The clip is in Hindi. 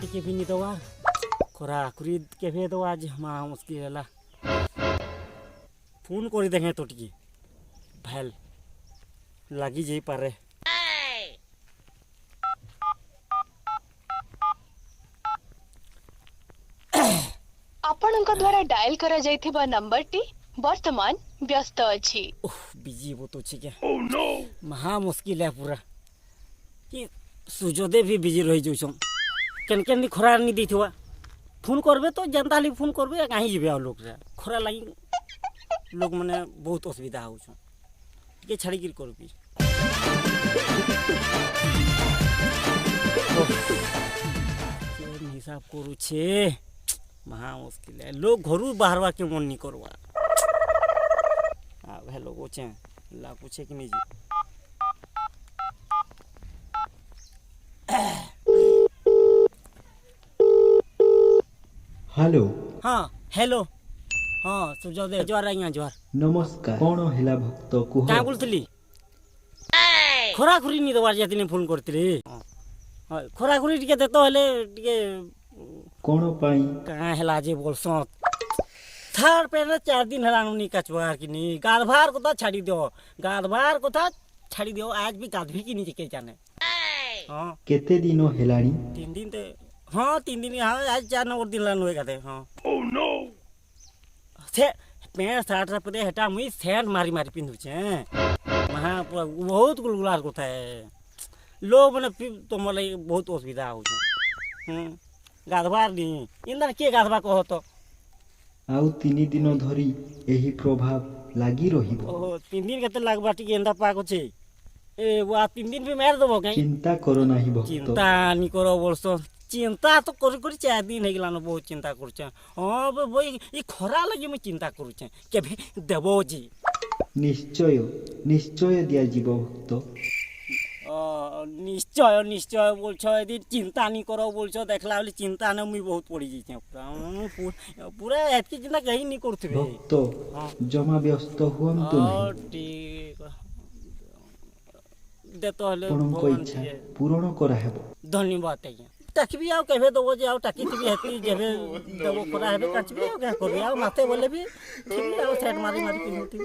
टिके भी नहीं दवा खरा खुरी केफे तो आज महा मुश्किल है फोन कर देखे तो टिके भैल लगी जाई पारे आपणଙ୍କ द्वारा डायल करा जाइथिबा नंबर टी वर्तमान व्यस्त अछि। बिजी वो तो ठीक है महा मुश्किल है पूरा कि सुजोदे भी बिजी रही जाऊ केन केन खरा नहीं देथिवा फोन करबे तो जनता ली फोन करबे कहीं जीवे आ लोग रे खरा लगी लोग माने बहुत असुविधा हो के छाड़ी गिर करबी हिसाब करू छे महा मुश्किल है लोग घरू बाहरवा के मन नहीं करवा आ भाई लोग ओचे ला पूछे कि नहीं जी हेलो हाँ हेलो हाँ सुजोदे जवार आइया जवार नमस्कार कौन हेला भक्त कुह क्या बोलतली खरा खुरी नहीं दबार जाती फोन करतली हां खरा खुरी टिके देतो हेले टिके कौन पाई कहाँ हेला जे बोलसो थार पे 4 दिन हेला नहीं कचवार कि नहीं गाधवार को छाड़ी दो गाधवार को छाड़ी दो आज भी गाधवी की नहीं के जाने हां केते दिनो हेलानी 3 दिन ते हाँ 3 दिन हाँ आज 4 नंबर दिन लान होएगा थे हाँ ओह नो से पैंट शर्ट पे हटा मुई सेंट मारी मारी पिंधु छे महा बहुत गुलगुलार को था लोग माने तो मोले बहुत असुविधा हो गाधवार नहीं इंदर के गाधवा कहो तो आउ 3 दिन धरी एही प्रभाव लागी रहिबो ओहो 3 दिन केते लागबा टिके एंदा पाको छे ए वो 3 दिन भी मार देबो कहीं चिंता करो नाही भक्त चिंता नहीं करो बोलसो चिंता तो करी करी 4 दिन हे गेलानो बहुत चिंता करू छे हां बो ई खरा लगे मैं चिंता करू छे केबे देबो जी निश्चय निश्चय दिया जीव भक्त निश्चय निश्चय बोलछो यदि चिंता नहीं करो बोलछो देखला वाली चिंता न मुई बहुत पड़ी जी पूरा पूरा एतकी चिंता कहीं नहीं करथबे भक्त जमा व्यस्त हुअंतु नहीं ठीक देतो हले कोन इच्छा पूर्ण करा हेबो धन्यवाद आज्ञा टाकी आउ केबे दबो जे आउ टाकी भी हेती जेबे दबो करा हेबे काचबी आउ क्या करबी आउ माते बोले भी ठीक आउ सेट मारी मारी पिनुती